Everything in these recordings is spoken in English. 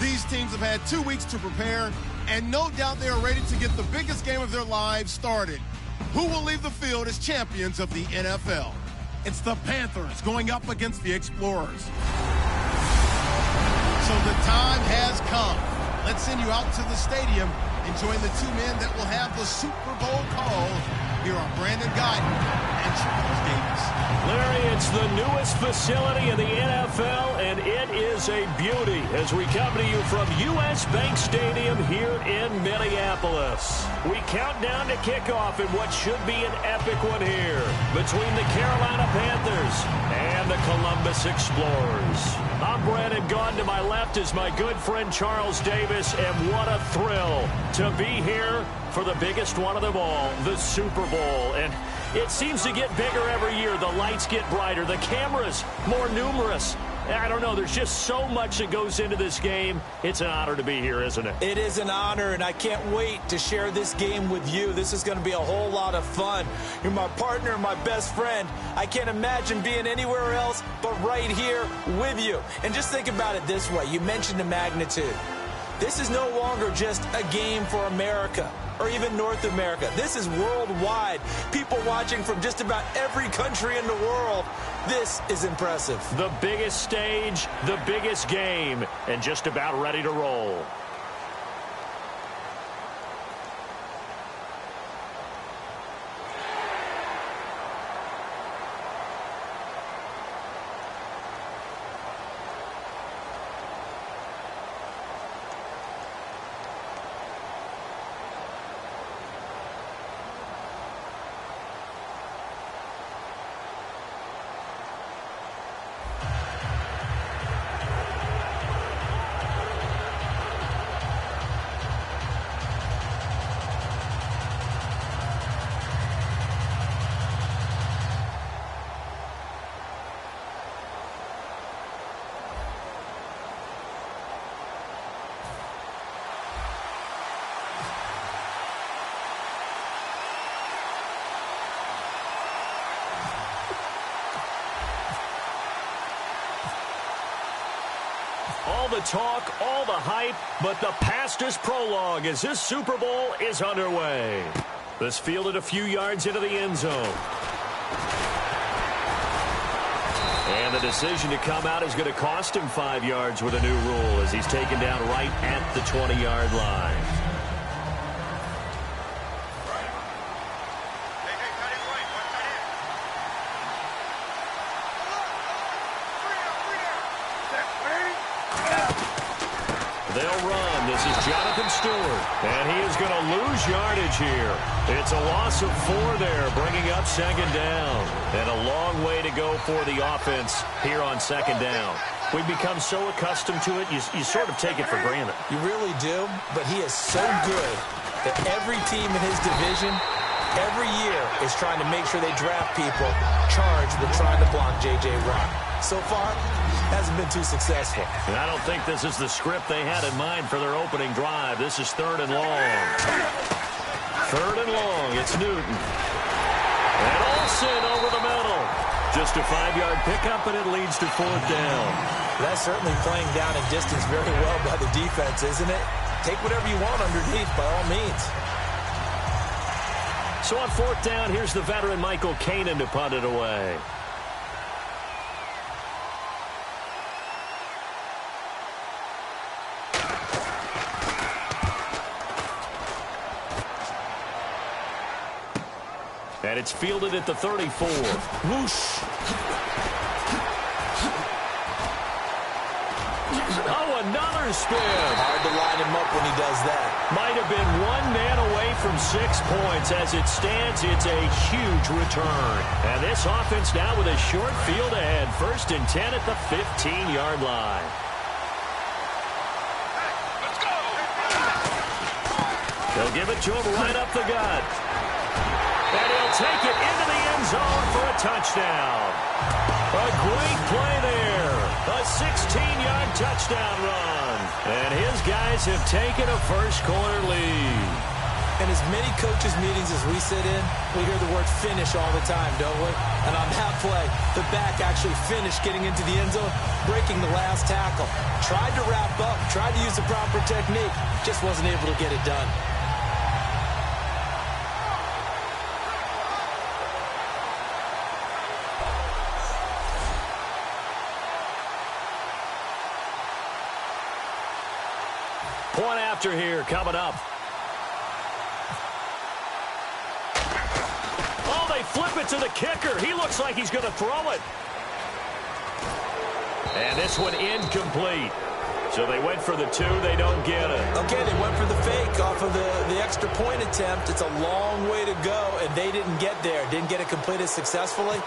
These teams have had 2 weeks to prepare, and no doubt they are ready to get the biggest game of their lives started. Who will leave the field as champions of the NFL? It's the Panthers going up against the Explorers. So the time has come. Let's send you out to the stadium and join the two men that will have the Super Bowl call. Here are Brandon Guyton and Charles Davis. Larry, it's the newest facility in the NFL, and it is a beauty as we come to you from U.S. Bank Stadium here in Minneapolis. We count down to kickoff in what should be an epic one here between the Carolina Panthers and the Columbus Explorers. I'm Brandon Guyton. To my left is my good friend Charles Davis, and what a thrill to be here for the biggest one of them all, the Super Bowl. And it seems to get bigger every year. The lights get brighter. The cameras more numerous. I don't know. There's just so much that goes into this game. It's an honor to be here, isn't it? It is an honor, and I can't wait to share this game with you. This is going to be a whole lot of fun. You're my partner, my best friend. I can't imagine being anywhere else but right here with you. And just think about it this way. You mentioned the magnitude. This is no longer just a game for America or even North America. This is worldwide. People watching from just about every country in the world. This is impressive. The biggest stage, the biggest game, and just about ready to roll. All the talk, all the hype, but the past is prologue as this Super Bowl is underway. This fielded a few yards into the end zone. And the decision to come out is going to cost him 5 yards with a new rule as he's taken down right at the 20-yard line. They'll run. This is Jonathan Stewart. And he is going to lose yardage here. It's a loss of 4 there, bringing up second down. And a long way to go for the offense here on second down. We've become so accustomed to it, you sort of take it for granted. You really do, but he is so good that every team in his division every year is trying to make sure they draft people charged with trying to block J.J. Watt. So far, hasn't been too successful. And I don't think this is the script they had in mind for their opening drive. This is 3rd and long. 3rd and long. It's Newton. And Olsen over the middle. Just a 5-yard pickup, and it leads to 4th down. That's certainly playing down in distance very well by the defense, isn't it? Take whatever you want underneath, by all means. So on 4th down, here's the veteran Michael Kanan to punt it away. And it's fielded at the 34. Whoosh. Oh, another spin. Hard to line him up when he does that. Might have been 1 man away from 6 points. As it stands, it's a huge return. And this offense now with a short field ahead. 1st and 10 at the 15-yard line. Let's go. They'll give it to him right up the gut. And he'll take it into the end zone for a touchdown. A great play there. A 16-yard touchdown run. And his guys have taken a first-quarter lead. In as many coaches' meetings as we sit in, we hear the word finish all the time, don't we? And on that play, the back actually finished getting into the end zone, breaking the last tackle. Tried to wrap up, tried to use the proper technique, just wasn't able to get it done. Point after here coming up. Oh, they flip it to the kicker. He looks like he's going to throw it. And this one incomplete. So they went for the 2. They don't get it. Okay, they went for the fake off of the extra point attempt. It's a long way to go, and they didn't get there. Didn't get it completed successfully.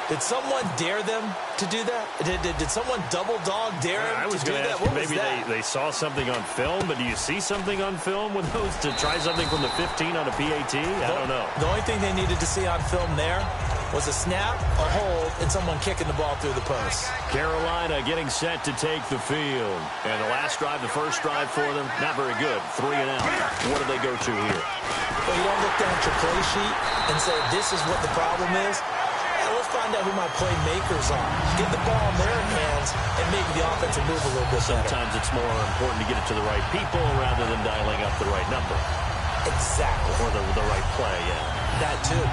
Did someone dare them to do that? Did someone double dog dare them to do that? What was that? Maybe they saw something on film, but do you see something on film with those to try something from the 15 on a PAT? I don't know. The only thing they needed to see on film there was a snap, a hold, and someone kicking the ball through the post. Carolina getting set to take the field. And the last drive, the first drive for them, not very good. 3 and out. What do they go to here? Well, you don't look down at your play sheet and say, this is what the problem is. Let's find out who my playmakers are. Get the ball in their hands and maybe the offense will move a little bit better. Sometimes it's more important to get it to the right people rather than dialing up the right number. Exactly. Or the right play, yeah. That too.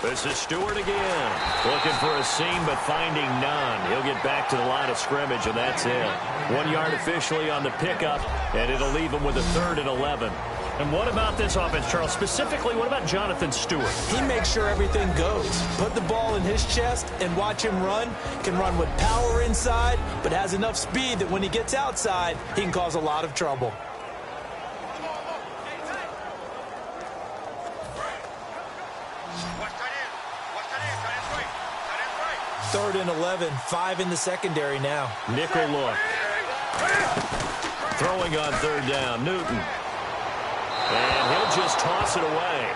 This is Stewart again. Looking for a seam, but finding none. He'll get back to the line of scrimmage, and that's it. 1 yard officially on the pickup, and it'll leave him with a 3rd and 11. And what about this offense, Charles? Specifically, what about Jonathan Stewart? He makes sure everything goes. Put the ball in his chest and watch him run. Can run with power inside, but has enough speed that when he gets outside, he can cause a lot of trouble. 3rd and 11, 5 in the secondary now. Nickel look. Throwing on 3rd down, Newton. And he'll just toss it away.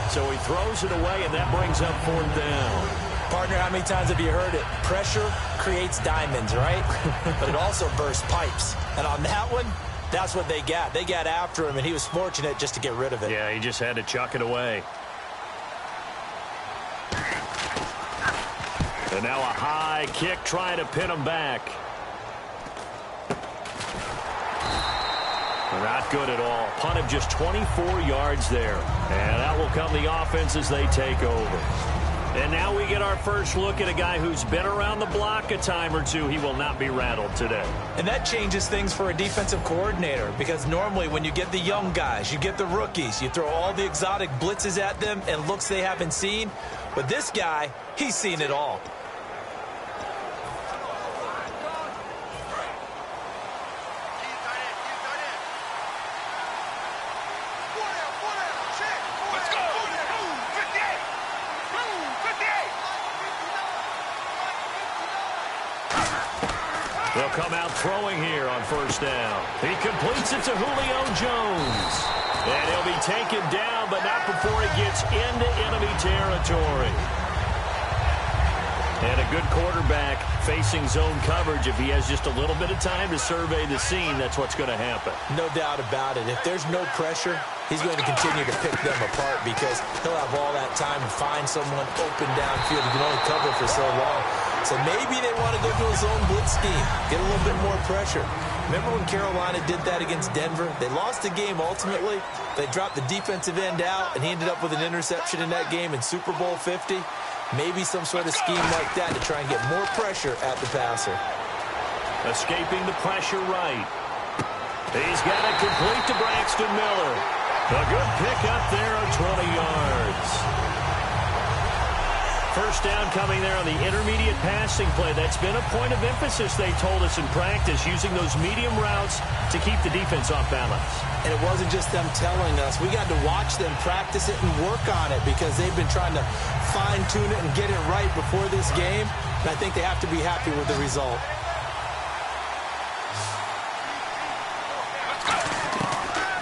So he throws it away, and that brings up 4th down. Partner, how many times have you heard it? Pressure creates diamonds, right? But it also bursts pipes. And on that one, that's what they got. They got after him, and he was fortunate just to get rid of it. Yeah, he just had to chuck it away. And now a high kick trying to pin him back. Not good at all. Punt of just 24 yards there. And that will come the offense as they take over. And now we get our first look at a guy who's been around the block a time or two. He will not be rattled today. And that changes things for a defensive coordinator, because normally when you get the young guys, you get the rookies, you throw all the exotic blitzes at them and looks they haven't seen. But this guy, he's seen it all. They'll come out throwing here on 1st down. He completes it to Julio Jones. And he'll be taken down, but not before he gets into enemy territory. And a good quarterback facing zone coverage. If he has just a little bit of time to survey the scene, that's what's going to happen. No doubt about it. If there's no pressure, he's going to continue to pick them apart, because he'll have all that time to find someone open downfield. He can only cover for so long. So maybe they want to go to a zone blitz scheme, get a little bit more pressure. Remember when Carolina did that against Denver? They lost the game ultimately. They dropped the defensive end out, and he ended up with an interception in that game in Super Bowl 50. Maybe some sort of scheme like that to try and get more pressure at the passer. Escaping the pressure right. He's got it complete to Braxton Miller. A good pickup there of 20 yards. 1st down coming there on the intermediate passing play. That's been a point of emphasis, they told us in practice, using those medium routes to keep the defense off balance. And it wasn't just them telling us. We got to watch them practice it and work on it, because they've been trying to fine-tune it and get it right before this game. And I think they have to be happy with the result.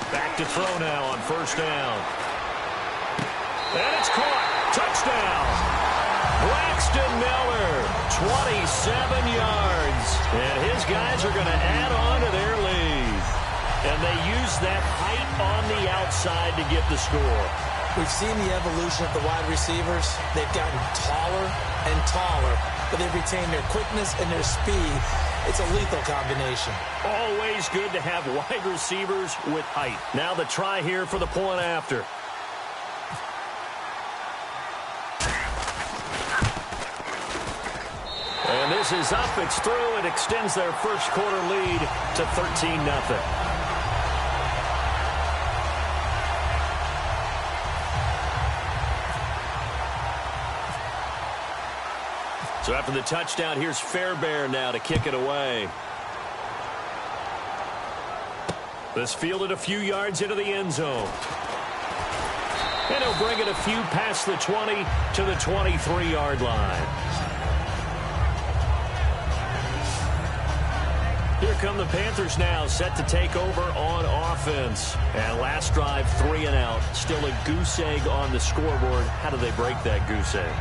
Back to throw now on 1st down. And it's caught. Touchdown. Braxton Miller, 27 yards. And his guys are going to add on to their lead. And they use that height on the outside to get the score. We've seen the evolution of the wide receivers. They've gotten taller and taller, but they've retained their quickness and their speed. It's a lethal combination. Always good to have wide receivers with height. Now the try here for the point after. And this is up. It's through. It extends their first quarter lead to 13-0. So after the touchdown, here's Fairbairn now to kick it away. This fielded a few yards into the end zone. And he'll bring it a few past the 20 to the 23-yard line. Here come the Panthers now, set to take over on offense. And last drive, 3 and out. Still a goose egg on the scoreboard. How do they break that goose egg?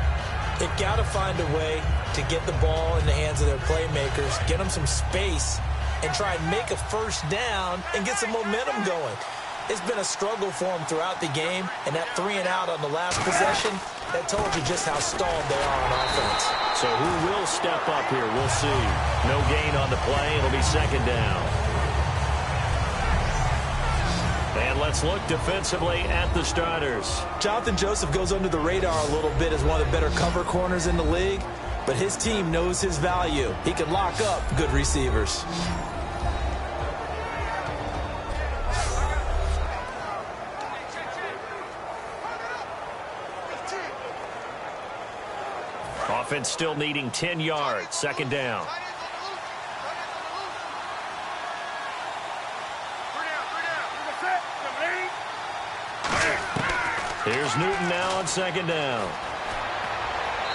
They've got to find a way to get the ball in the hands of their playmakers, get them some space, and try and make a first down and get some momentum going. It's been a struggle for them throughout the game, and that 3 and out on the last possession, that told you just how stalled they are on offense. So who will step up here? We'll see. No gain on the play. It'll be second down. And let's look defensively at the starters. Jonathan Joseph goes under the radar a little bit as one of the better cover corners in the league, but his team knows his value. He can lock up good receivers. Offense still needing 10 yards. Second down. Here's Newton now on second down.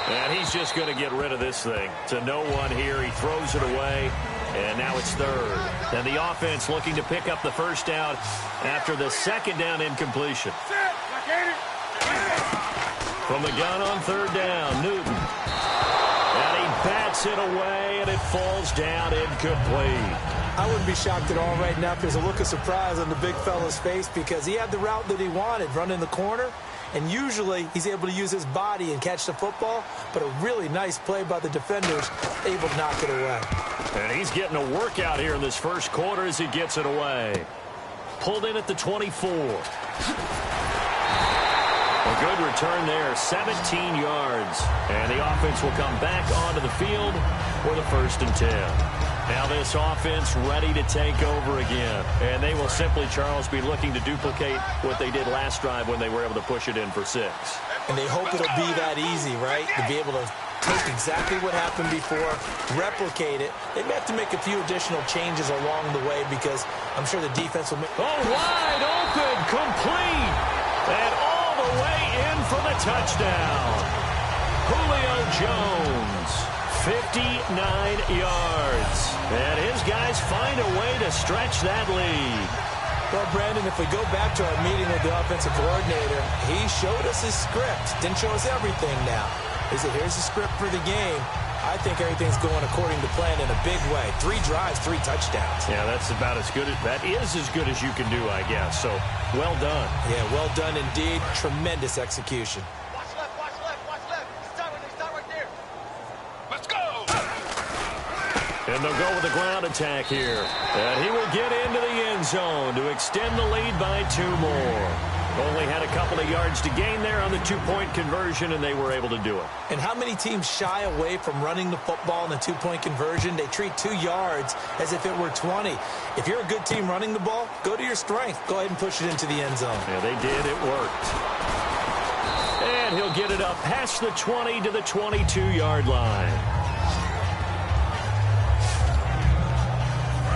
And he's just going to get rid of this thing. To no one here. He throws it away. And now it's third. And the offense looking to pick up the first down after the second down incompletion. From the gun on third down, Newton. And he bats it away, and it falls down incomplete. I wouldn't be shocked at all right now if there's a look of surprise on the big fella's face because he had the route that he wanted, running the corner, and usually he's able to use his body and catch the football, but a really nice play by the defenders, able to knock it away. And he's getting a workout here in this first quarter as he gets it away. Pulled in at the 24. A good return there, 17 yards. And the offense will come back onto the field for the 1st and 10. Now this offense ready to take over again. And they will simply, Charles, be looking to duplicate what they did last drive when they were able to push it in for 6. And they hope it'll be that easy, right? To be able to take exactly what happened before, replicate it. They may have to make a few additional changes along the way because I'm sure the defense will make... Oh, wide open, complete. And all the way in for the touchdown. Julio Jones, 59 yards. And his guys find a way to stretch that lead. Well, Brandon, if we go back to our meeting with the offensive coordinator, he showed us his script. Didn't show us everything now. He said, here's the script for the game. I think everything's going according to plan in a big way. 3 drives, 3 touchdowns. Yeah, that's about as good as, that is as good as you can do, I guess. So, well done. Yeah, well done indeed. Tremendous execution. Watch left, watch left, watch left. Start right there. Let's go! And they'll go with a ground attack here. And he will get into the end zone to extend the lead by 2 more. Only had a couple of yards to gain there on the 2-point conversion, and they were able to do it. And how many teams shy away from running the football in the 2-point conversion? They treat 2 yards as if it were 20. If you're a good team running the ball, go to your strength. Go ahead and push it into the end zone. Yeah, they did. It worked. And he'll get it up past the 20 to the 22-yard line.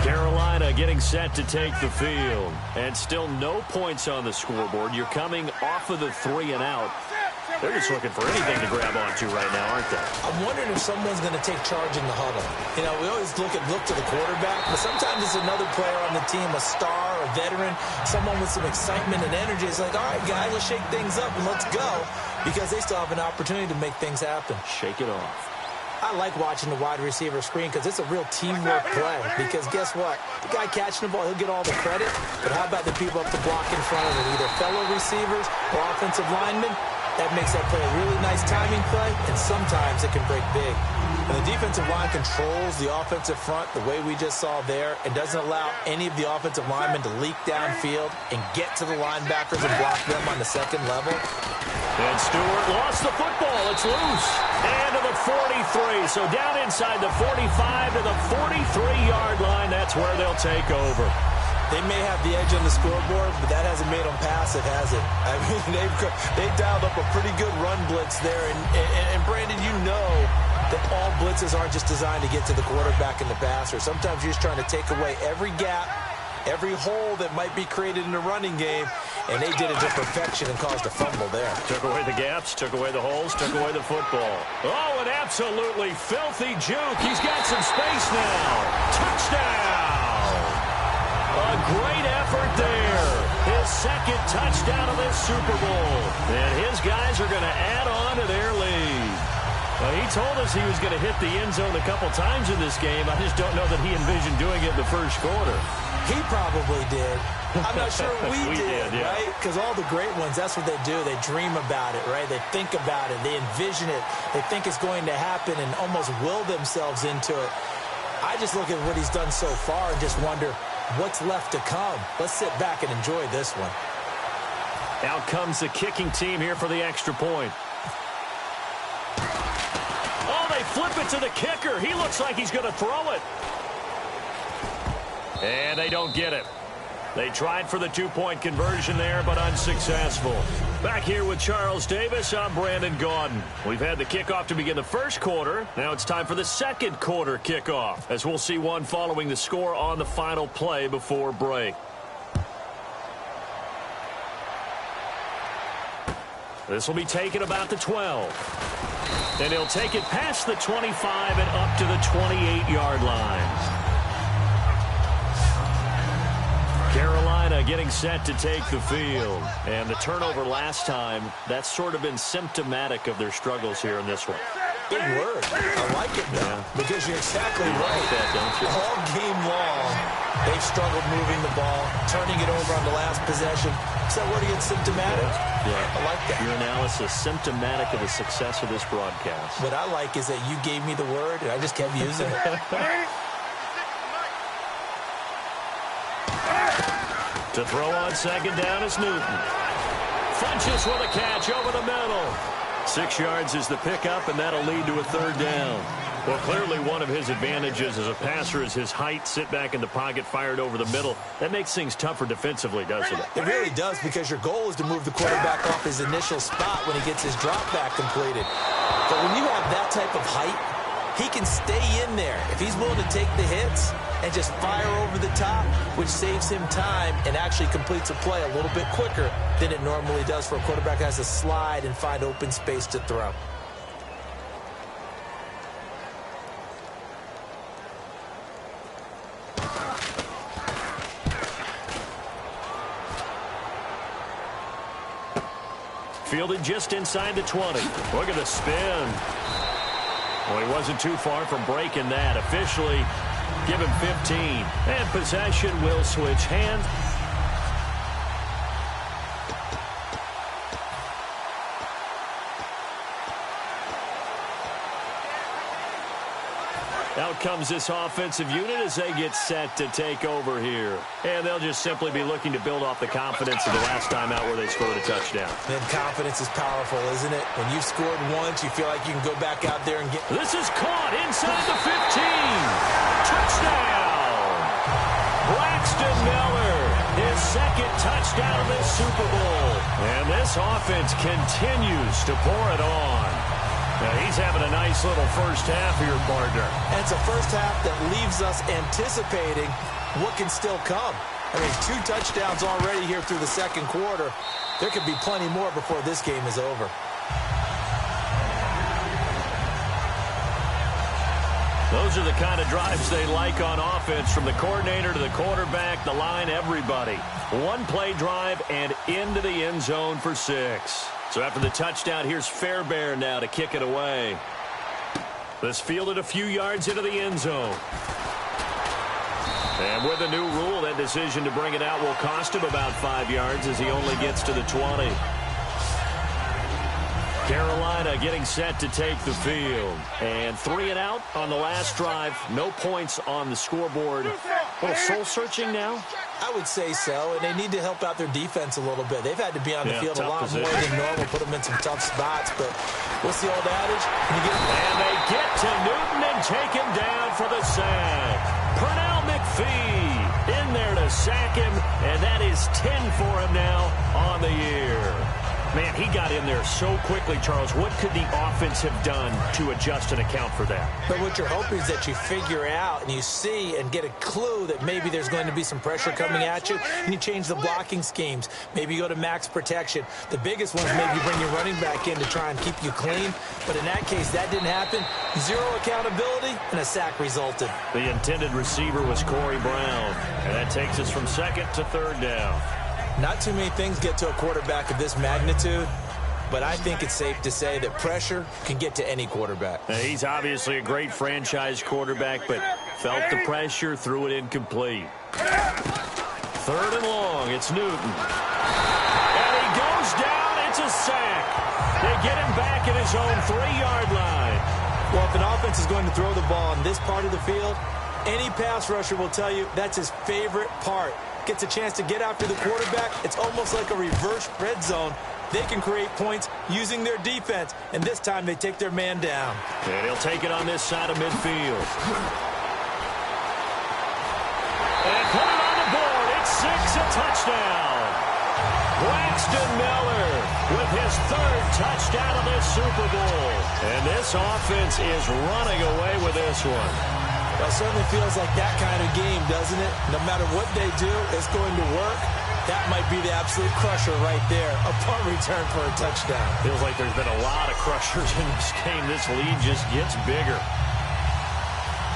Carolina getting set to take the field. And still no points on the scoreboard. You're coming off of the 3 and out. They're just looking for anything to grab onto right now, aren't they? I'm wondering if someone's going to take charge in the huddle. You know, we always look to the quarterback, but sometimes it's another player on the team, a star, a veteran, someone with some excitement and energy. It's like, all right, guys, let's shake things up and let's go, because they still have an opportunity to make things happen. Shake it off. I like watching the wide receiver screen because it's a real teamwork play. Because guess what? The guy catching the ball, he'll get all the credit. But how about the people up the block in front of him? Either fellow receivers or offensive linemen. That makes that play a really nice timing play, and sometimes it can break big. And the defensive line controls the offensive front the way we just saw there. It doesn't allow any of the offensive linemen to leak downfield and get to the linebackers and block them on the second level. And Stewart lost the football. It's loose. And to the 43. So down inside the 45 to the 43-yard line. That's where they'll take over. They may have the edge on the scoreboard, but that hasn't made them pass it, has it? I mean, they've dialed up a pretty good run blitz there. And Brandon, you know that all blitzes aren't just designed to get to the quarterback and the passer. Sometimes you're just trying to take away every gap, every hole that might be created in the running game, and they did it to perfection and caused a fumble there. Took away the gaps, took away the holes, took away the football. Oh, an absolutely filthy juke. He's got some space now. Touchdown! A great effort there. His second touchdown of this Super Bowl. And his guys are going to add on to their lead. Well, he told us he was going to hit the end zone a couple times in this game. I just don't know that he envisioned doing it in the first quarter. He probably did. I'm not sure we did, yeah. right? Because all the great ones, that's what they do. They dream about it, right? They think about it. They envision it. They think it's going to happen and almost will themselves into it. I just look at what he's done so far and just wonder, what's left to come? Let's sit back and enjoy this one. Out comes the kicking team here for the extra point. Oh, they flip it to the kicker. He looks like he's going to throw it. And they don't get it. They tried for the two-point conversion there, but unsuccessful. Back here with Charles Davis, I'm Brandon Gaudin. We've had the kickoff to begin the first quarter. Now it's time for the second quarter kickoff, as we'll see one following the score on the final play before break. This will be taken about the 12. And he'll take it past the 25 and up to the 28-yard line. Carolina getting set to take the field. And the turnover last time, that's sort of been symptomatic of their struggles here in this one. Big word. I like it, though, because you're exactly right. Like that, don't you? All game long, they've struggled moving the ball, turning it over on the last possession. Is that word again, symptomatic? Yeah. I like that. Your analysis, symptomatic of the success of this broadcast. What I like is that you gave me the word, and I just kept using it. To throw on second down is Newton. Funches with a catch over the middle. 6 yards is the pickup, and that'll lead to a third down. Well, clearly one of his advantages as a passer is his height, sit back in the pocket, fired over the middle. That makes things tougher defensively, doesn't it? It really does, because your goal is to move the quarterback off his initial spot when he gets his drop back completed. But when you have that type of height, he can stay in there if he's willing to take the hits and just fire over the top, which saves him time and actually completes a play a little bit quicker than it normally does for a quarterback that has to slide and find open space to throw. Fielded just inside the 20. Look at the spin. Well, he wasn't too far from breaking that. Officially, give him 15. And possession will switch hands. Out comes this offensive unit as they get set to take over here. And they'll just simply be looking to build off the confidence of the last time out where they scored a touchdown. And confidence is powerful, isn't it? When you've scored once, you feel like you can go back out there and get... This is caught inside the 15. Touchdown! Braxton Miller, his second touchdown of this Super Bowl. And this offense continues to pour it on. Now, he's having a nice little first half here, partner. And it's a first half that leaves us anticipating what can still come. I mean, 2 touchdowns already here through the second quarter. There could be plenty more before this game is over. Those are the kind of drives they like on offense, from the coordinator to the quarterback, the line, everybody. One-play drive and into the end zone for 6. So after the touchdown, here's Fairbairn now to kick it away. This fielded a few yards into the end zone. And with the new rule, that decision to bring it out will cost him about 5 yards as he only gets to the 20. Carolina getting set to take the field. And 3 and out on the last drive. No points on the scoreboard. A little soul-searching now? I would say so, and they need to help out their defense a little bit. They've had to be on the field a lot position. more than normal, put them in some tough spots. But what's the old adage? And they get to Newton and take him down for the sack. Pernell McPhee in there to sack him, and that is 10 for him now on the year. Man, he got in there so quickly, Charles. What could the offense have done to adjust and account for that? But what you're hoping is that you figure out and you see and get a clue that maybe there's going to be some pressure coming at you, and you change the blocking schemes. Maybe you go to max protection. The biggest one is maybe bring your running back in to try and keep you clean. But in that case, that didn't happen. 0 accountability, and a sack resulted. The intended receiver was Corey Brown, and that takes us from 2nd to 3rd down. Not too many things get to a quarterback of this magnitude, but I think it's safe to say that pressure can get to any quarterback. Now, he's obviously a great franchise quarterback, but felt the pressure, threw it incomplete. 3rd and long, it's Newton. And he goes down, it's a sack. They get him back at his own 3-yard line. Well, if an offense is going to throw the ball on this part of the field, any pass rusher will tell you that's his favorite part. Gets a chance to get after the quarterback. It's almost like a reverse red zone. They can create points using their defense, and this time they take their man down. And he'll take it on this side of midfield. And put it on the board. It's 6, a touchdown. Braxton Miller with his 3rd touchdown of this Super Bowl. And this offense is running away with this one. Well, it certainly feels like that kind of game, doesn't it? No matter what they do, it's going to work. That might be the absolute crusher right there. A punt return for a touchdown. Feels like there's been a lot of crushers in this game. This lead just gets bigger.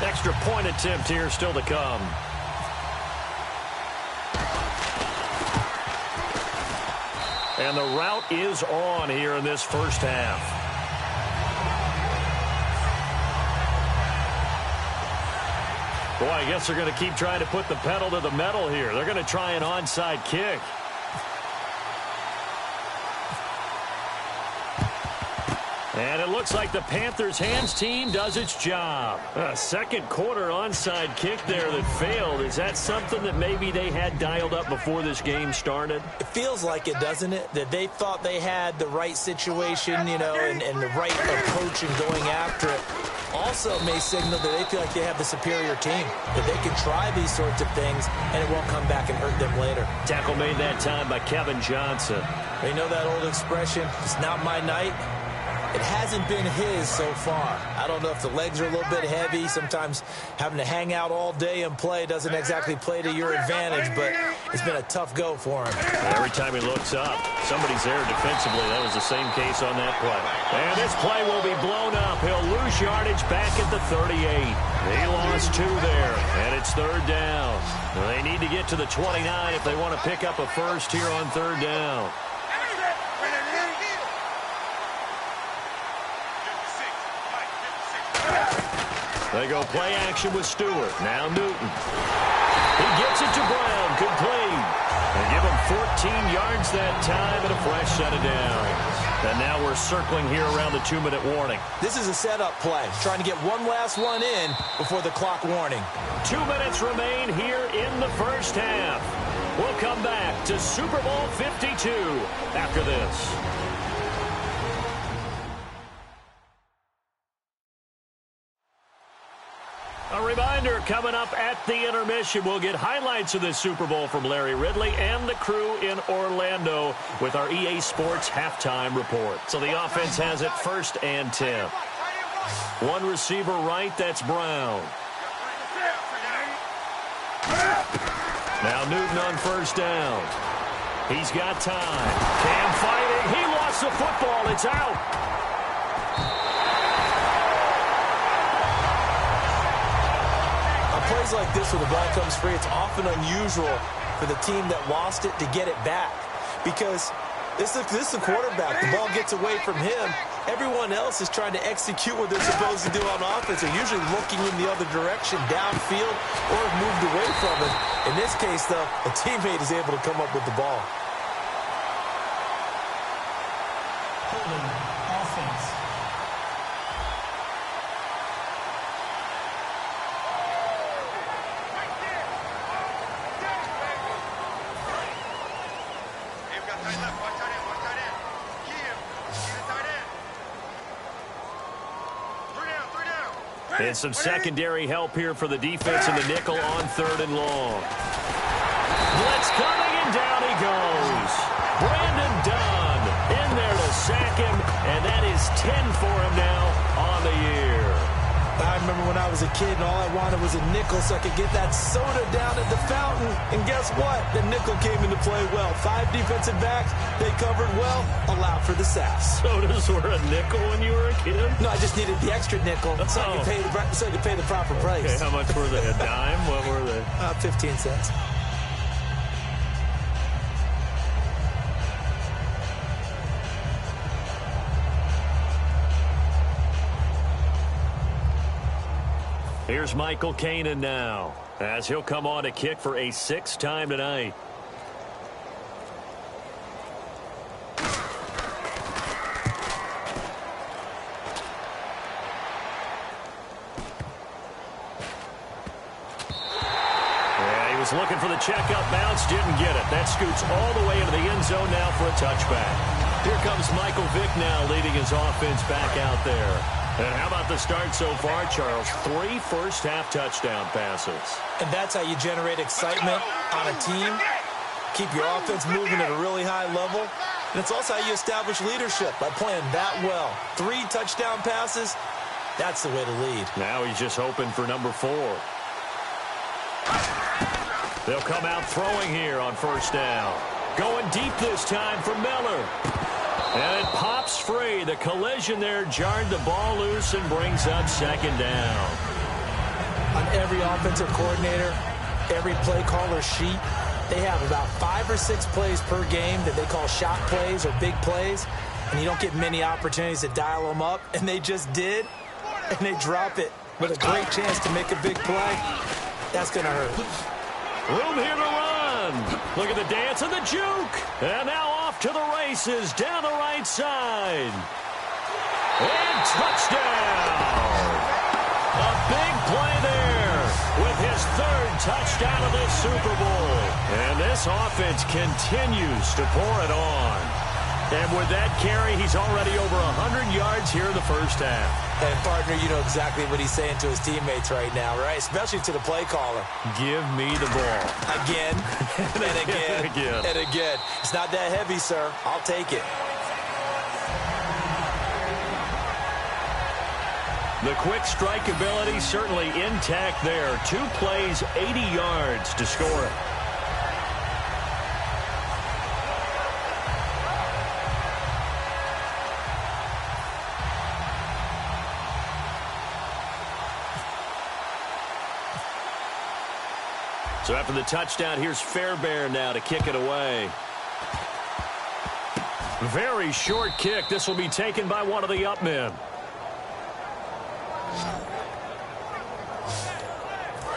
Extra point attempt here still to come. And the route is on here in this first half. Boy, I guess they're going to keep trying to put the pedal to the metal here. They're going to try an onside kick. And it looks like the Panthers hands team does its job. A second quarter onside kick there that failed. Is that something that maybe they had dialed up before this game started? It feels like it, doesn't it? That they thought they had the right situation, you know, and the right approach in going after it. Also may signal that they feel like they have the superior team, that they can try these sorts of things and it won't come back and hurt them later. Tackle made that time by Kevin Johnson. You know that old expression, it's not my night? It hasn't been his so far. I don't know if the legs are a little bit heavy. Sometimes having to hang out all day and play doesn't exactly play to your advantage, but it's been a tough go for him. Every time he looks up, somebody's there defensively. That was the same case on that play. And this play will be blown up. He'll lose yardage back at the 38. He lost 2 there, and it's 3rd down. They need to get to the 29 if they want to pick up a first here on 3rd down. They go play action with Stewart. Now Newton. He gets it to Brown. Complete. They give him 14 yards that time and a fresh set of downs. And now we're circling here around the 2-minute warning. This is a setup play. Trying to get one last one in before the clock warning. 2 minutes remain here in the first half. We'll come back to Super Bowl 52 after this. A reminder, coming up at the intermission, we'll get highlights of this Super Bowl from Larry Ridley and the crew in Orlando with our EA Sports halftime report. So the offense has it 1st and 10. One receiver right, that's Brown. Now Newton on 1st down. He's got time. Cam fighting. He lost the football. It's out. On plays like this where the ball comes free, it's often unusual for the team that lost it to get it back. Because this is the quarterback. The ball gets away from him. Everyone else is trying to execute what they're supposed to do on offense. They're usually looking in the other direction, downfield, or have moved away from it. In this case, though, a teammate is able to come up with the ball. Offense. And some secondary help here for the defense in the nickel on 3rd and long. Blitz coming, and down he goes. Brandon Dunn in there to sack him, and that is 10 for him now on the year. I remember when I was a kid and all I wanted was a nickel so I could get that soda down at the fountain. And guess what? The nickel came into play well. 5 defensive backs, they covered well, allowed for the sacks. Sodas were a nickel when you were a kid? No, I just needed the extra nickel so I could pay the proper price. Okay, how much were they? A dime? What were they? 15 cents. Here's Michael Kanan now, as he'll come on to kick for a 6th time tonight. Yeah, he was looking for the checkup bounce, didn't get it. That scoots all the way into the end zone now for a touchback. Here comes Michael Vick now leading his offense back out there. And how about the start so far, Charles? 3 first-half touchdown passes. And that's how you generate excitement on a team. Keep your offense moving at a really high level. And it's also how you establish leadership by playing that well. 3 touchdown passes, that's the way to lead. Now he's just hoping for number 4. They'll come out throwing here on 1st down. Going deep this time for Miller. And it pops free. The collision there jarred the ball loose and brings up 2nd down. On every offensive coordinator, every play caller sheet, they have about 5 or 6 plays per game that they call shot plays or big plays. And you don't get many opportunities to dial them up. And they just did. And they drop it with a great chance to make a big play. That's going to hurt. Room here to run. Look at the dance and the juke. And now off to the races down the right side. And touchdown. A big play there with his 3rd touchdown of the Super Bowl. And this offense continues to pour it on. And with that carry, he's already over 100 yards here in the first half. And, partner, you know exactly what he's saying to his teammates right now, right? Especially to the play caller. Give me the ball. Again, and again, and again. It's not that heavy, sir. I'll take it. The quick strike ability certainly intact there. 2 plays, 80 yards to score it. So after the touchdown, here's Fairbairn now to kick it away. Very short kick. This will be taken by one of the up men.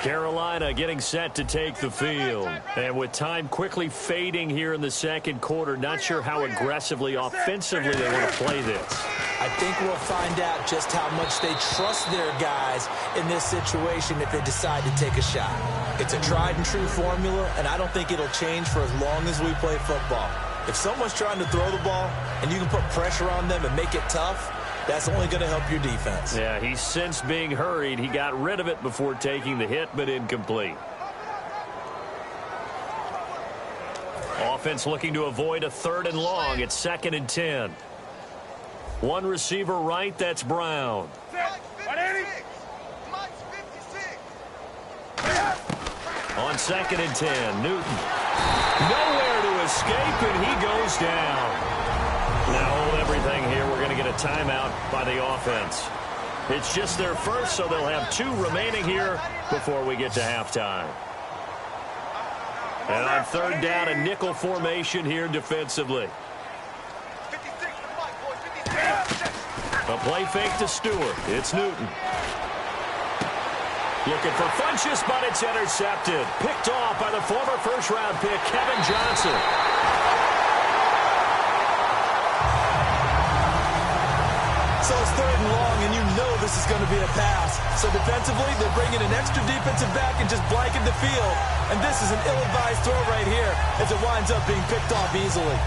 Carolina getting set to take the field. And with time quickly fading here in the 2nd quarter, not sure how aggressively, offensively they want to play this. I think we'll find out just how much they trust their guys in this situation if they decide to take a shot. It's a tried and true formula, and I don't think it'll change for as long as we play football. If someone's trying to throw the ball and you can put pressure on them and make it tough, that's only going to help your defense. Yeah, he's sensed being hurried. He got rid of it before taking the hit, but incomplete. Offense looking to avoid a 3rd and long. It's 2nd and 10. One receiver right, that's Brown. On 2nd and 10, Newton. Nowhere to escape, first down. Now hold everything here. We're going to get a timeout by the offense. It's just their first, so they'll have 2 remaining here before we get to halftime. And on third down, a nickel formation here defensively. A play fake to Stewart. It's Newton. Looking for Funchess, but it's intercepted. Picked off by the former first-round pick, Kevin Johnson. So it's 3rd and long, and you know this is going to be a pass. So defensively, they're bringing an extra defensive back and just blanket the field. And this is an ill-advised throw right here as it winds up being picked off easily.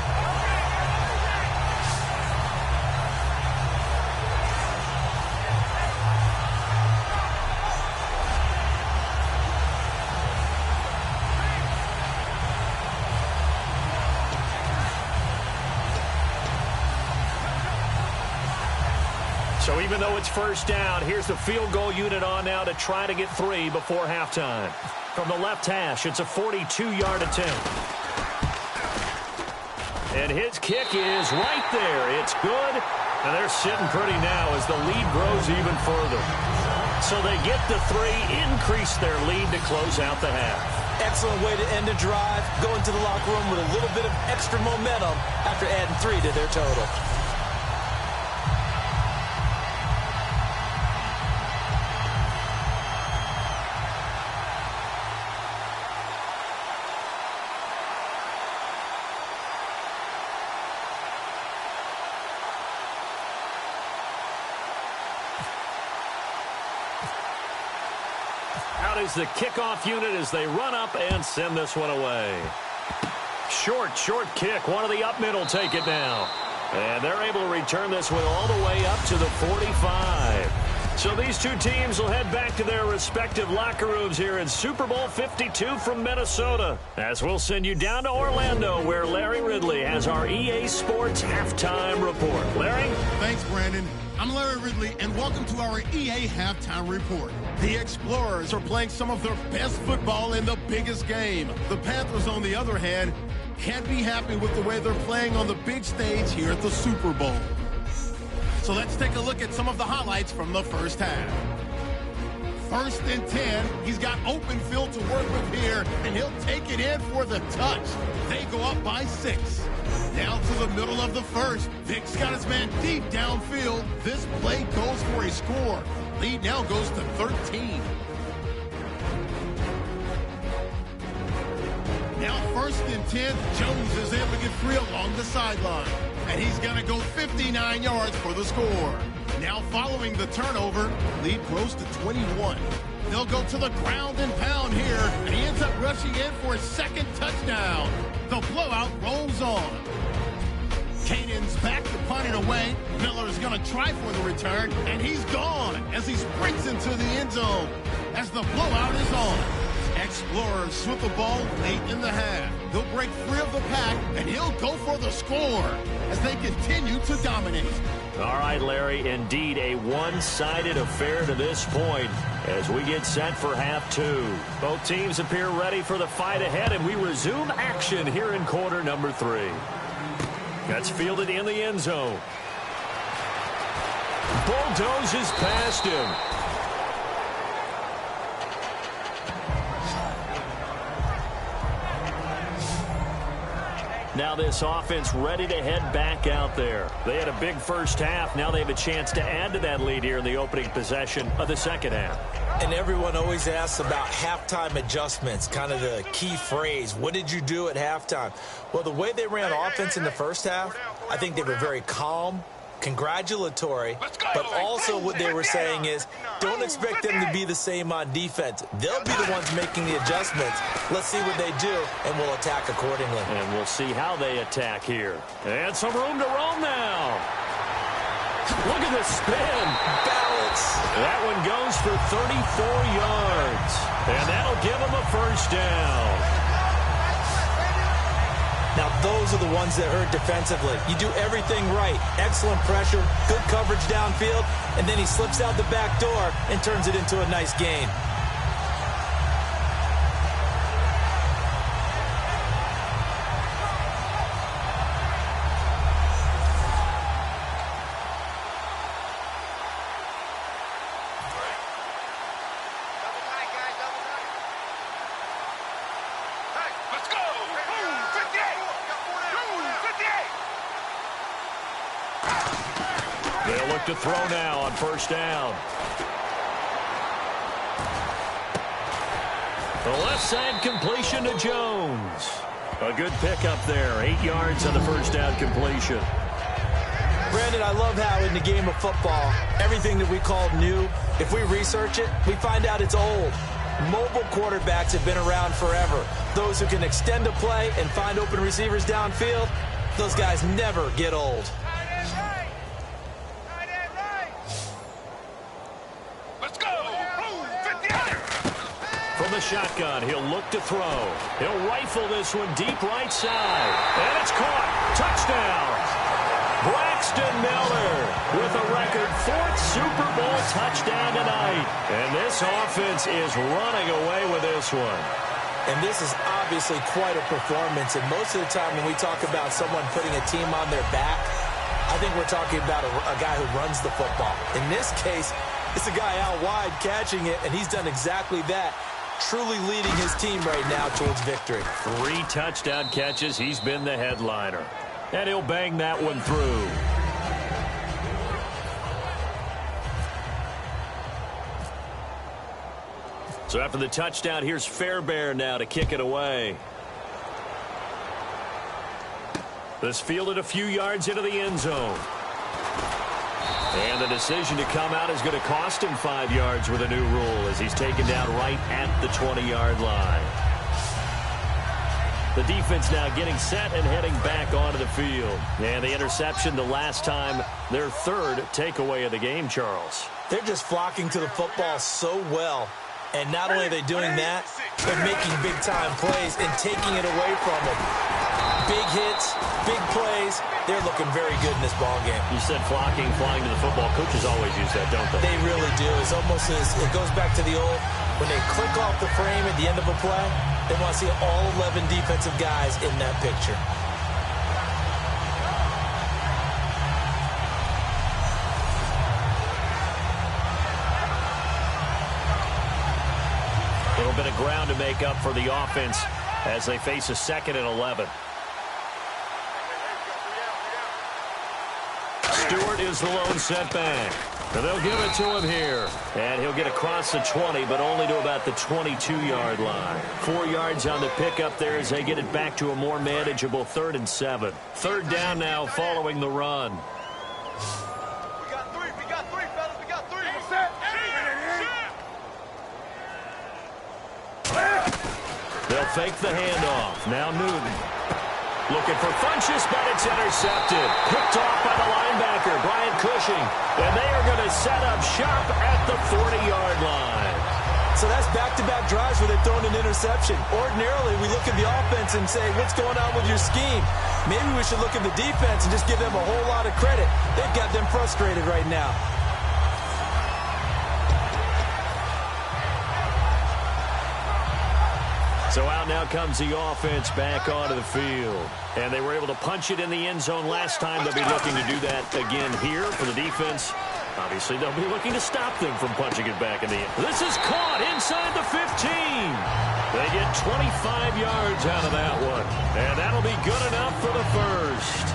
So even though it's first down, here's the field goal unit on now to try to get 3 before halftime. From the left hash, it's a 42-yard attempt. And his kick is right there. It's good, and they're sitting pretty now as the lead grows even further. So they get the 3, increase their lead to close out the half. Excellent way to end the drive, go into the locker room with a little bit of extra momentum after adding 3 to their total. Out is the kickoff unit as they run up and send this one away. Short kick. One of the up mid will take it now. And they're able to return this one all the way up to the 45. So these two teams will head back to their respective locker rooms here in Super Bowl 52 from Minnesota. As we'll send you down to Orlando, where Larry Ridley has our EA Sports Halftime Report. Larry? Thanks, Brandon. I'm Larry Ridley, and welcome to our EA Halftime Report. The Explorers are playing some of their best football in the biggest game. The Panthers, on the other hand, can't be happy with the way they're playing on the big stage here at the Super Bowl. So let's take a look at some of the highlights from the first half. 1st and 10. He's got open field to work with here, and he'll take it in for the touch. They go up by 6. Down to the middle of the first. Vic's got his man deep downfield. This play goes for a score. Lead now goes to 13. Now 1st and 10. Jones is able to get free along the sideline. And he's going to go 59 yards for the score. Now following the turnover, lead grows to 21. They'll go to the ground and pound here, and he ends up rushing in for his 2nd touchdown. The blowout rolls on. Canaan's back to punt it away. Miller's going to try for the return, and he's gone as he sprints into the end zone as the blowout is on. Explorers with the ball late in the half. He'll break free of the pack, and he'll go for the score as they continue to dominate. All right, Larry, indeed a one-sided affair to this point as we get set for half 2. Both teams appear ready for the fight ahead, and we resume action here in quarter number 3. That's fielded in the end zone. Bulldozes past him. Now this offense ready to head back out there. They had a big first half. Now they have a chance to add to that lead here in the opening possession of the second half. And everyone always asks about halftime adjustments, kind of the key phrase. What did you do at halftime? Well, the way they ran offense in the first half, I think they were very calm, congratulatory, but also what they were saying is don't expect them to be the same on defense. They'll be the ones making the adjustments. Let's see what they do, and we'll attack accordingly. And we'll see how they attack here. And some room to roam now. Look at the spin. Balance. That one goes for 34 yards. And that'll give them a first down. Now, those are the ones that hurt defensively. You do everything right. Excellent pressure, good coverage downfield, and then he slips out the back door and turns it into a nice gain. They'll look to throw now on first down. The left side completion to Jones. A good pickup there. 8 yards on the first down completion. Brandon, I love how in the game of football, everything that we call new, if we research it, we find out it's old. Mobile quarterbacks have been around forever. Those who can extend a play and find open receivers downfield, those guys never get old. Let's go! Boom! 50! From the shotgun, he'll look to throw. He'll rifle this one deep right side. And it's caught. Touchdown. Braxton Miller with a record 4th Super Bowl touchdown tonight. And this offense is running away with this one. And this is obviously quite a performance. And most of the time when we talk about someone putting a team on their back, I think we're talking about a guy who runs the football. In this case, it's a guy out wide catching it, and he's done exactly that. Truly leading his team right now towards victory. 3 touchdown catches. He's been the headliner. And he'll bang that one through. So after the touchdown, here's Fairbairn now to kick it away. This fielded a few yards into the end zone. And the decision to come out is going to cost him 5 yards with a new rule as he's taken down right at the 20-yard line. The defense now getting set and heading back onto the field. And the interception the last time, their 3rd takeaway of the game, Charles. They're just flocking to the football so well. And not only are they doing that, they're making big-time plays and taking it away from them. Big hits, big plays. They're looking very good in this ballgame. You said flocking, flying to the football. Coaches always use that, don't they? They really do. It's almost as it goes back to the old, when they click off the frame at the end of a play, they want to see all 11 defensive guys in that picture. A little bit of ground to make up for the offense as they face a 2nd and 11. Stewart is the lone setback. And they'll give it to him here. And he'll get across the 20, but only to about the 22-yard line. 4 yards on the pickup there as they get it back to a more manageable 3rd and 7. 3rd down now following the run. We got three, fellas, we got 3. They'll fake the handoff. Now Newton. Looking for Funchess, but it's intercepted. Picked off by the linebacker, Brian Cushing. And they are going to set up shop at the 40-yard line. So that's back-to-back drives where they've thrown an interception. Ordinarily, we look at the offense and say, what's going on with your scheme? Maybe we should look at the defense and just give them a whole lot of credit. They've got them frustrated right now. So out now comes the offense back onto the field. And they were able to punch it in the end zone last time. They'll be looking to do that again here for the defense. Obviously, they'll be looking to stop them from punching it back in the end. This is caught inside the 15. They get 25 yards out of that one. And that'll be good enough for the first.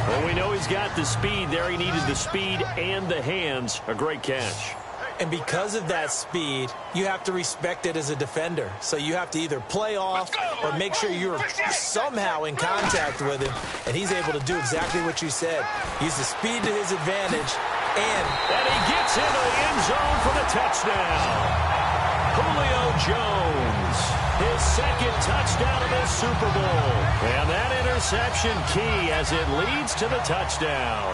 Well, we know he's got the speed there. He needed the speed and the hands. A great catch. And because of that speed, you have to respect it as a defender. So you have to either play off or make sure you're somehow in contact with him. And he's able to do exactly what you said. Use the speed to his advantage. And he gets into the end zone for the touchdown. Julio Jones, his 2nd touchdown of this Super Bowl. And that interception key as it leads to the touchdown.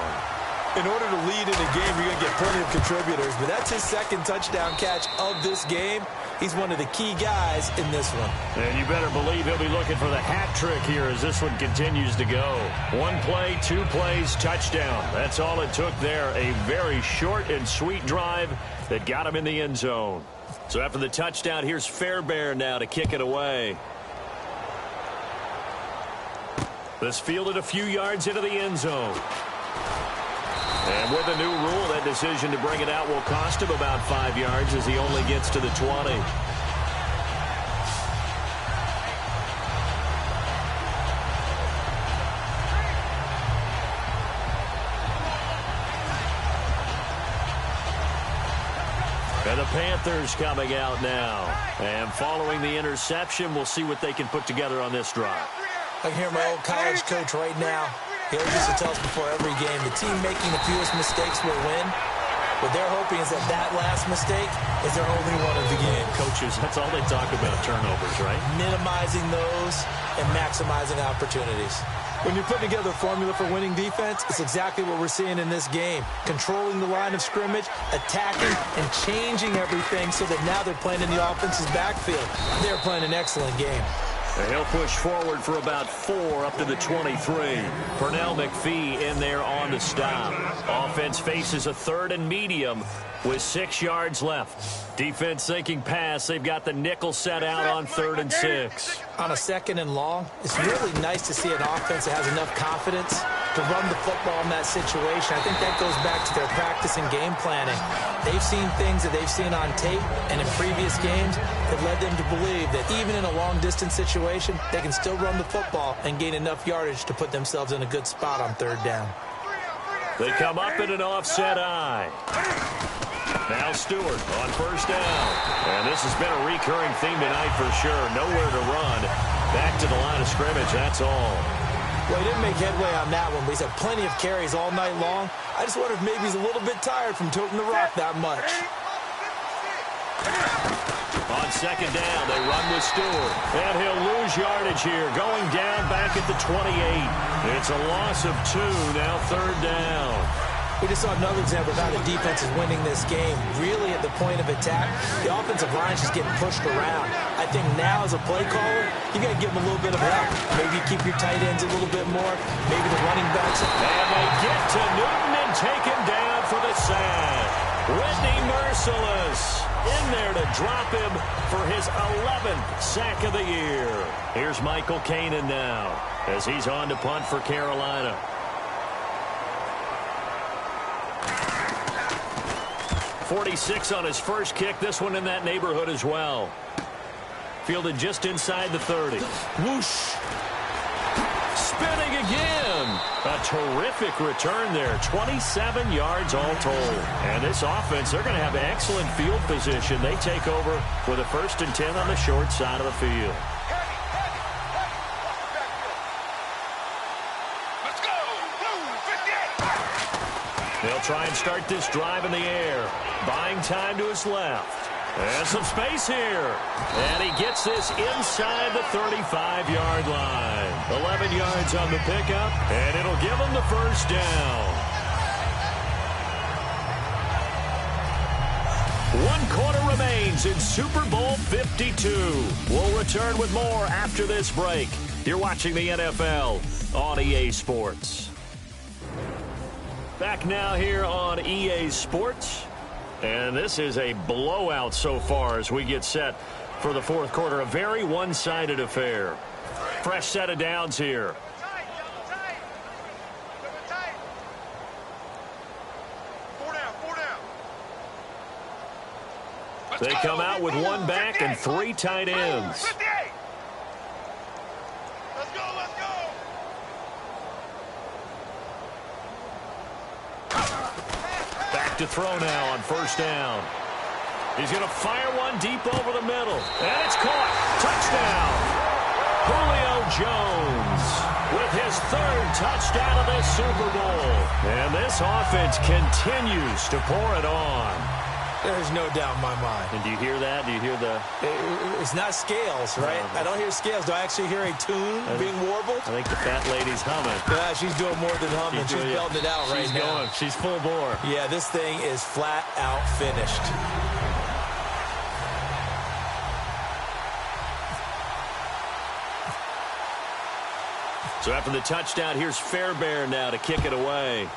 in order to lead in a game, you're going to get plenty of contributors. But that's his second touchdown catch of this game. He's one of the key guys in this one. And you better believe he'll be looking for the hat trick here as this one continues to go. One play, two plays, touchdown. That's all it took there. A very short and sweet drive that got him in the end zone. So after the touchdown, here's Fairbairn now to kick it away. This fielded a few yards into the end zone. And with a new rule, that decision to bring it out will cost him about 5 yards as he only gets to the 20. And the Panthers coming out now. And following the interception, we'll see what they can put together on this drive. I can hear my old college coach right now. He always used to tell us before every game, the team making the fewest mistakes will win. What they're hoping is that last mistake is their only one of the game. Coaches, that's all they talk about, turnovers, right? Minimizing those and maximizing opportunities. When you're putting together a formula for winning defense, it's exactly what we're seeing in this game. Controlling the line of scrimmage, attacking, and changing everything so that now they're playing in the offense's backfield. They're playing an excellent game. And he'll push forward for about 4 up to the 23. Pernell McPhee in there on the stop. Offense faces a 3rd and medium with 6 yards left. Defense thinking pass. They've got the nickel set out on 3rd and 6. On a 2nd and long, it's really nice to see an offense that has enough confidence to run the football in that situation. I think that goes back to their practice and game planning. They've seen things that they've seen on tape and in previous games that led them to believe that even in a long-distance situation, they can still run the football and gain enough yardage to put themselves in a good spot on 3rd down. They come up in an offset eye. Now Stewart on 1st down. And this has been a recurring theme tonight for sure. Nowhere to run. Back to the line of scrimmage, that's all. Well, he didn't make headway on that one, but he's had plenty of carries all night long. I just wonder if maybe he's a little bit tired from toting the rock that much. On 2nd down, they run with Stewart. And he'll lose yardage here, going down back at the 28. It's a loss of 2, now 3rd down. We just saw another example of how the defense is winning this game. Really at the point of attack, the offensive line is just getting pushed around. I think now as a play caller, you got to give them a little bit of help. Maybe keep your tight ends a little bit more. Maybe the running backs. And they get to Newton and take him down for the sack. Whitney Merciless in there to drop him for his 11th sack of the year. Here's Michael Kanan now as he's on to punt for Carolina. .46 on his first kick. This one in that neighborhood as well. Fielded just inside the 30. Whoosh. Spinning again. A terrific return there. 27 yards all told. And this offense, they're going to have excellent field position. They take over with a 1st and 10 on the short side of the field. They'll try and start this drive in the air. Buying time to his left. And some space here. And he gets this inside the 35-yard line. 11 yards on the pickup, and it'll give him the 1st down. 1 quarter remains in Super Bowl 52. We'll return with more after this break. You're watching the NFL on EA Sports. Back now here on EA Sports. And this is a blowout so far as we get set for the 4th quarter. A very one-sided affair. Fresh set of downs here. They come out with 1 back and 3 tight ends. Back to throw now on 1st down. He's going to fire one deep over the middle. And it's caught. Touchdown. Julio Jones with his 3rd touchdown of this Super Bowl. And this offense continues to pour it on. There's no doubt in my mind. And do you hear that? Do you hear the... It's not scales, right? No. I don't hear scales. Do I actually hear a tune being warbled? I think the fat lady's humming. Yeah, she's doing more than humming. She's belting it out right now. She's full bore. Yeah, this thing is flat out finished. So after the touchdown, here's Fairbairn now to kick it away.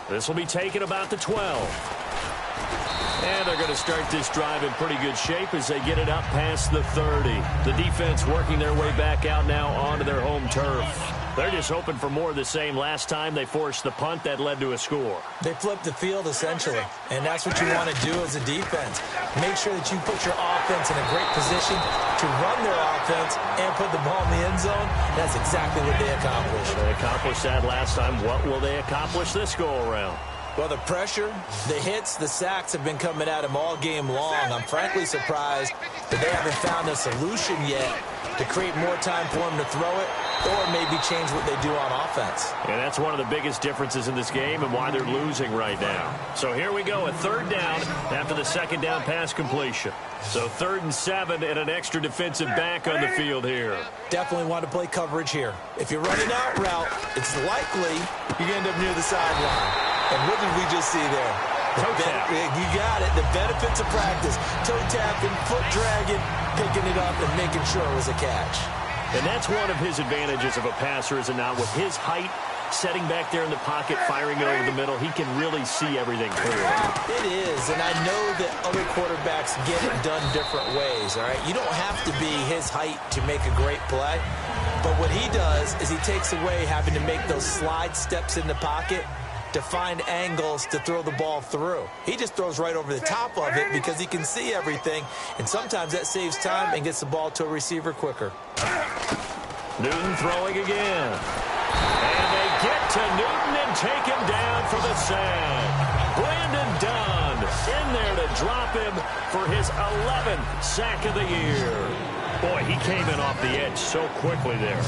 This will be taken about the 12. And they're going to start this drive in pretty good shape as they get it up past the 30. The defense working their way back out now onto their home turf. They're just hoping for more of the same. Last time they forced the punt that led to a score. They flipped the field, essentially, and that's what you want to do as a defense. Make sure that you put your offense in a great position to run their offense and put the ball in the end zone. That's exactly what they accomplished. They accomplished that last time. What will they accomplish this go-around? Well, the pressure, the hits, the sacks have been coming at him all game long. I'm frankly surprised that they haven't found a solution yet to create more time for him to throw it or maybe change what they do on offense. And that's one of the biggest differences in this game and why they're losing right now. So here we go, a third down after the second down pass completion. So 3rd and 7 and an extra defensive back on the field here. Definitely want to play coverage here. If you're running out route, it's likely you end up near the sideline. And what did we just see there? Toe tap. You got it. The benefits of practice. Toe tapping, foot dragging, picking it up, and making sure it was a catch. And that's one of his advantages of a passer, is it not? With his height, setting back there in the pocket, firing it over the middle, he can really see everything clearly. It is, and I know that other quarterbacks get it done different ways, all right? You don't have to be his height to make a great play, but what he does is he takes away having to make those slide steps in the pocket to find angles to throw the ball through. He just throws right over the top of it because he can see everything, and sometimes that saves time and gets the ball to a receiver quicker. Newton throwing again. And they get to Newton and take him down for the sack. Brandon Dunn in there to drop him for his 11th sack of the year. Boy, he came in off the edge so quickly there.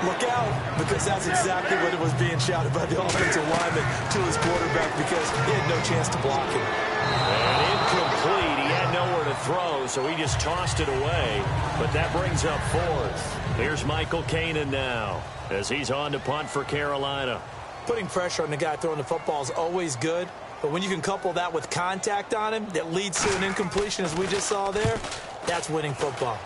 Look out, because that's exactly what it was being shouted by the offensive lineman to his quarterback because he had no chance to block him. And incomplete. He had nowhere to throw, so he just tossed it away. But that brings up 4th. Here's Michael Kanan now as he's on to punt for Carolina. Putting pressure on the guy throwing the football is always good, but when you can couple that with contact on him that leads to an incompletion, as we just saw there, that's winning football.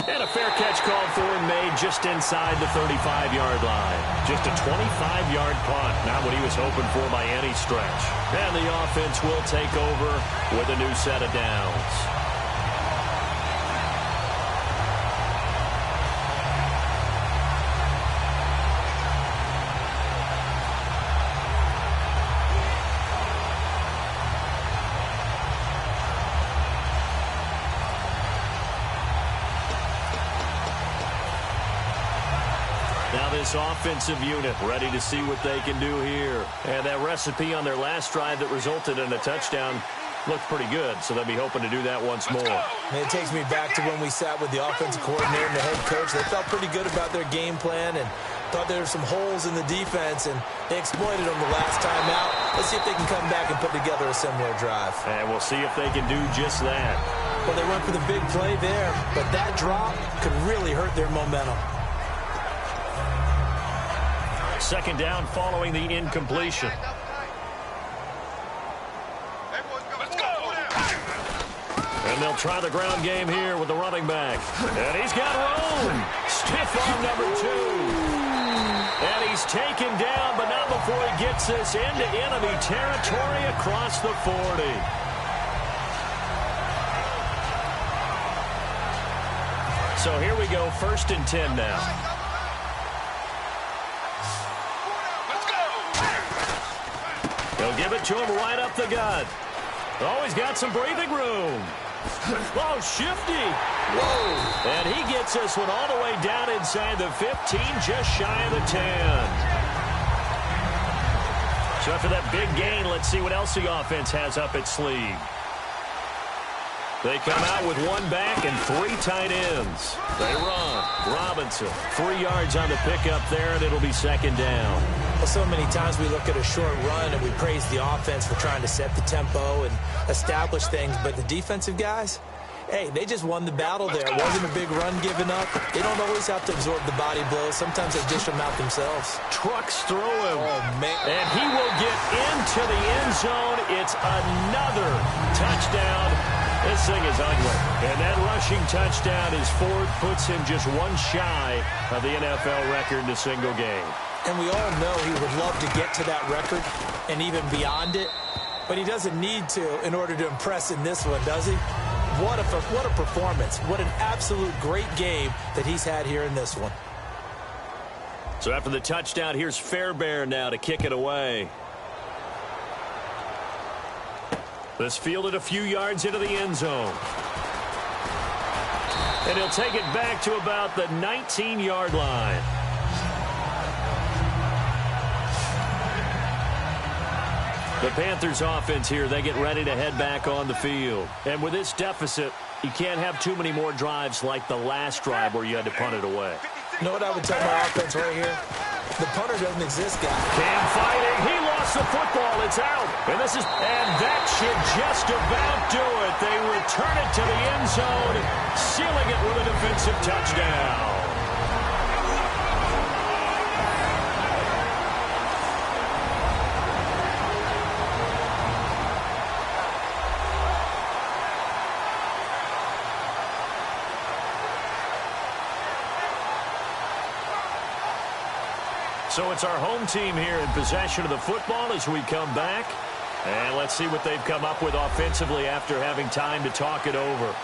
And a fair catch called for and made just inside the 35-yard line. Just a 25-yard punt, not what he was hoping for by any stretch. And the offense will take over with a new set of downs. This offensive unit ready to see what they can do here. And that recipe on their last drive that resulted in a touchdown looked pretty good, so they'll be hoping to do that once more. And it takes me back to when we sat with the offensive coordinator and the head coach. They felt pretty good about their game plan and thought there were some holes in the defense, and they exploited them the last time out. Let's see if they can come back and put together a similar drive. And we'll see if they can do just that. Well, they went for the big play there, but that drop could really hurt their momentum. Second down following the incompletion. And they'll try the ground game here with the running back. And he's got room. Stiff arm number 2. And he's taken down, but not before he gets this into enemy territory across the 40. So here we go, 1st and 10 now. He'll give it to him right up the gut. Oh, he's got some breathing room. Oh, shifty. Whoa. And he gets this one all the way down inside the 15, just shy of the 10. So after that big gain, let's see what else the offense has up its sleeve. They come out with 1 back and 3 tight ends. They run. Robinson, 3 yards on the pickup there, and it'll be 2nd down. Well, so many times we look at a short run and we praise the offense for trying to set the tempo and establish things, but the defensive guys, hey, they just won the battle there. It wasn't a big run given up. They don't always have to absorb the body blows. Sometimes they dish them out themselves. Trucks through him. Oh, man. And he will get into the end zone. It's another touchdown. This thing is ugly. And that rushing touchdown is 4th, puts him just 1 shy of the NFL record in a single game. And we all know he would love to get to that record and even beyond it, but he doesn't need to in order to impress in this one, does he? What a performance. What an absolute great game that he's had here in this one. So after the touchdown, here's Fairbairn now to kick it away. This fielded a few yards into the end zone. And he'll take it back to about the 19-yard line. The Panthers offense here, they get ready to head back on the field. And with this deficit, you can't have too many more drives like the last drive where you had to punt it away. You know what I would tell my offense right here? The punter doesn't exist, guys. Cam fighting. He lost the football. It's out. And that should just about do it. They return it to the end zone, sealing it with a defensive touchdown. So it's our home team here in possession of the football as we come back. And let's see what they've come up with offensively after having time to talk it over.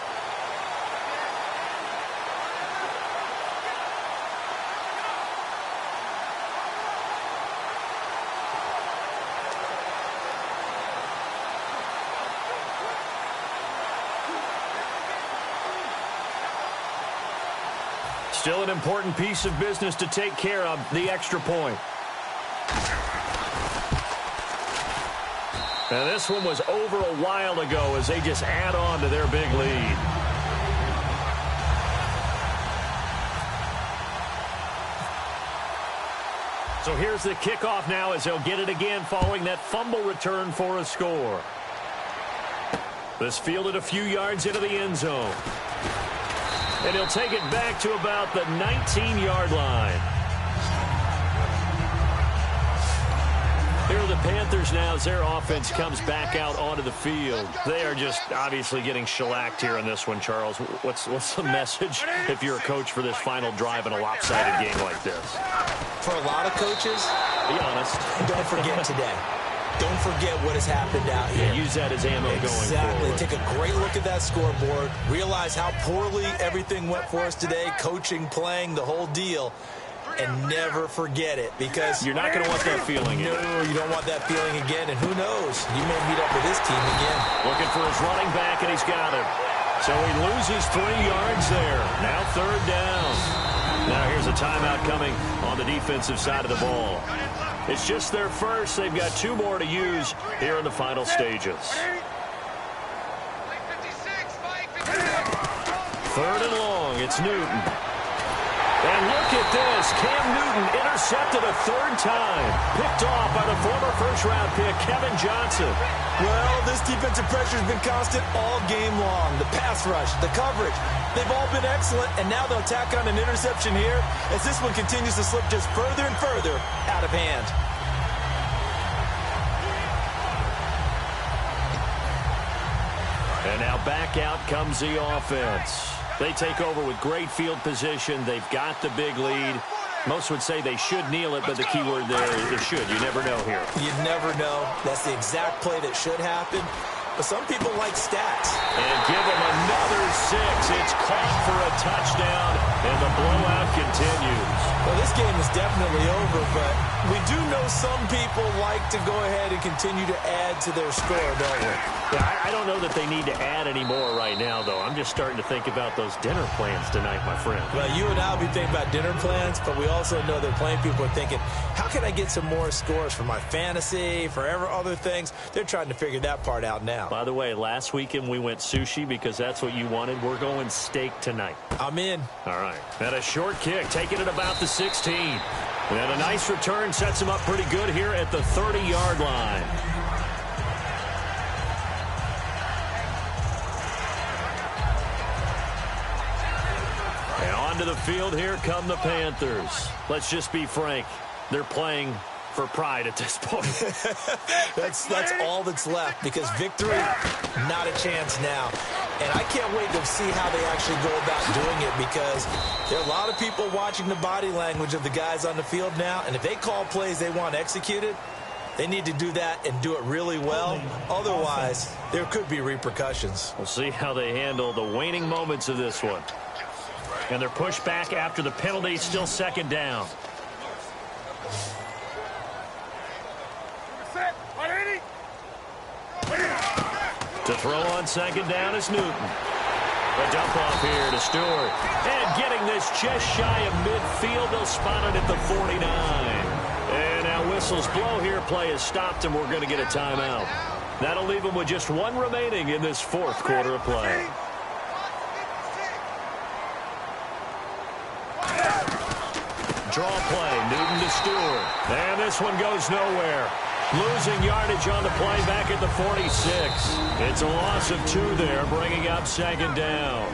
Still an important piece of business to take care of, the extra point. Now this one was over a while ago as they just add on to their big lead. So here's the kickoff now as they'll get it again following that fumble return for a score. This fielded a few yards into the end zone. And he'll take it back to about the 19-yard line. Here are the Panthers now as their offense comes back out onto the field. They are just obviously getting shellacked here in this one, Charles. What's the message if you're a coach for this final drive in a lopsided game like this? For a lot of coaches, be honest. Don't forget today. Don't forget what has happened out here. Yeah, use that as ammo going forward. Exactly. Take a great look at that scoreboard. Realize how poorly everything went for us today. Coaching, playing, the whole deal. And never forget it because you're not going to want that feeling again. No, you don't want that feeling again. And who knows? You may meet up with this team again. Looking for his running back, and he's got it. So he loses 3 yards there. Now 3rd down. Now here's a timeout coming on the defensive side of the ball. It's just their first. They've got 2 more to use here in the final stages. 3rd and long. It's Newton. And look at this. Cam Newton intercepted a 3rd time. Picked off by the former first-round pick, Kevin Johnson. Well, this defensive pressure has been constant all game long. The pass rush, the coverage, they've all been excellent, and now they'll tack on an interception here as this one continues to slip just further and further out of hand. And now back out comes the offense. They take over with great field position. They've got the big lead. Most would say they should kneel it, but the key word there is should. You never know here. You never know. That's the exact play that should happen. But some people like stats. And give them another 6. It's caught for a touchdown, and the blowout continues. Well, this game is definitely over, but we do know some people like to go ahead and continue to add to their score, don't we? Yeah, I don't know that they need to add any more right now, though. I'm just starting to think about those dinner plans tonight, my friend. Well, you and I will be thinking about dinner plans, but we also know that plenty of people are thinking, how can I get some more scores for my fantasy, for other things? They're trying to figure that part out now. By the way, last weekend we went sushi because that's what you wanted. We're going steak tonight. I'm in. All right. And a short kick, taking it about the 16. And a nice return sets him up pretty good here at the 30-yard line. And onto the field, here come the Panthers. Let's just be frank. They're playing for pride at this point. that's all that's left because victory, not a chance now. And I can't wait to see how they actually go about doing it because there are a lot of people watching the body language of the guys on the field now. And if they call plays they want executed, they need to do that and do it really well. Otherwise, there could be repercussions. We'll see how they handle the waning moments of this one. And they're pushed back after the penalty, still 2nd down. To throw on 2nd down is Newton. A dump off here to Stewart. And getting this just shy of midfield. They'll spot it at the 49. And now whistles blow here. Play is stopped, and we're going to get a timeout. That'll leave them with just one remaining in this fourth quarter of play. Draw play, Newton to Stewart. And this one goes nowhere. Losing yardage on the play back at the 46. It's a loss of 2 there, bringing up second down.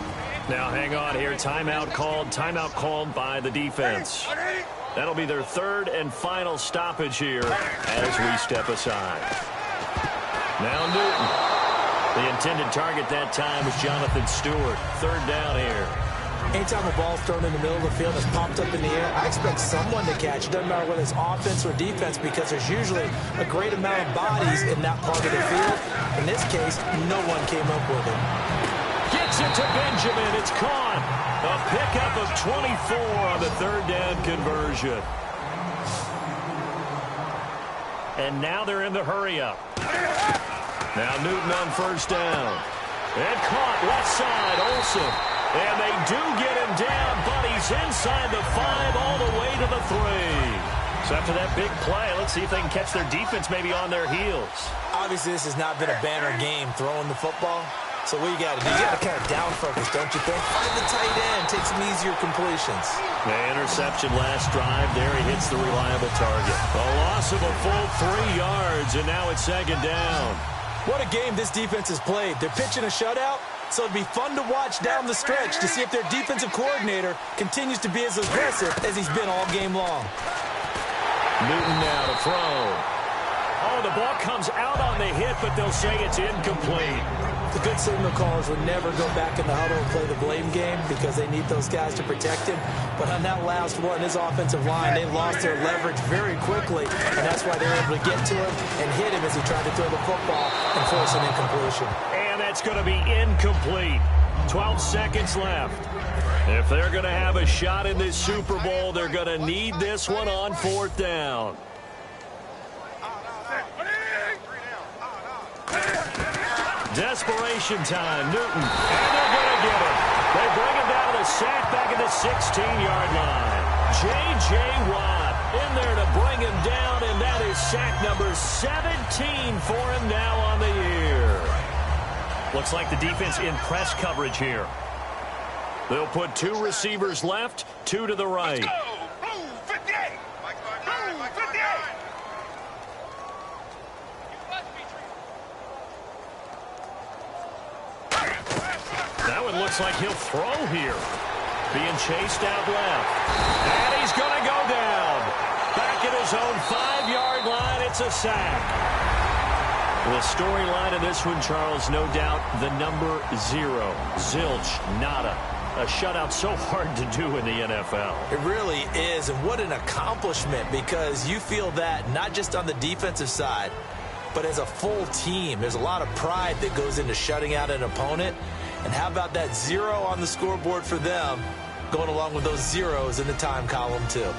Now hang on here. Timeout called by the defense. That'll be their third and final stoppage here as we step aside. Now Newton. The intended target that time was Jonathan Stewart. Third down here. Anytime a ball's thrown in the middle of the field and it's popped up in the air, I expect someone to catch. It doesn't matter whether it's offense or defense because there's usually a great amount of bodies in that part of the field. In this case, no one came up with it. Gets it to Benjamin. It's caught. A pickup of 24 on the third down conversion. And now they're in the hurry-up. Now Newton on first down. And caught left side, Olsen. And they do get him down, but he's inside the 5 all the way to the 3. So after that big play, let's see if they can catch their defense maybe on their heels. Obviously, this has not been a banner game throwing the football. So what you got to do? You got to kind of down focus, don't you think? Find the tight end, take some easier completions. The interception last drive. There he hits the reliable target. A loss of a full 3 yards, and now it's second down. What a game this defense has played. They're pitching a shutout, so it'd be fun to watch down the stretch to see if their defensive coordinator continues to be as aggressive as he's been all game long. Newton now to throw. Oh, the ball comes out on the hit, but they'll say it's incomplete. The good signal callers would never go back in the huddle and play the blame game because they need those guys to protect him. But on that last one, his offensive line, they lost their leverage very quickly, and that's why they were able to get to him and hit him as he tried to throw the football and force an incompletion. And that's going to be incomplete. 12 seconds left. If they're going to have a shot in this Super Bowl, they're going to need this one on fourth down. Desperation time, Newton, and they're going to get him. They bring him down to the sack back at the 16-yard line. J.J. Watt in there to bring him down, and that is sack number 17 for him now on the year. Looks like the defense in press coverage here. They'll put 2 receivers left, 2 to the right. That one looks like he'll throw here. Being chased out left. And he's going to go down. Back at his own 5-yard line, it's a sack. The storyline of this one, Charles, no doubt the number 0. Zilch, nada. A shutout so hard to do in the NFL. It really is, and what an accomplishment, because you feel that not just on the defensive side, but as a full team. There's a lot of pride that goes into shutting out an opponent. And how about that 0 on the scoreboard for them, going along with those zeros in the time column, too.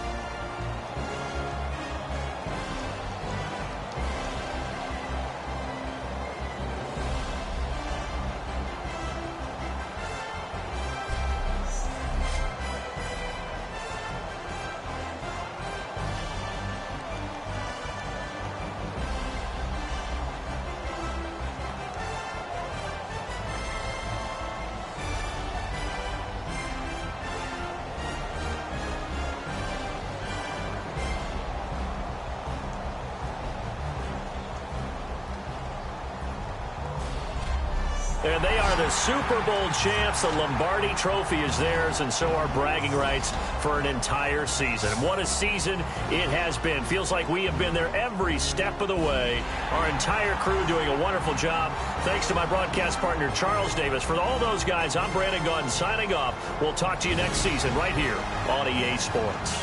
And they are the Super Bowl champs. The Lombardi Trophy is theirs, and so are bragging rights for an entire season. And what a season it has been. Feels like we have been there every step of the way. Our entire crew doing a wonderful job. Thanks to my broadcast partner, Charles Davis. For all those guys, I'm Brandon Gunn signing off. We'll talk to you next season right here on EA Sports.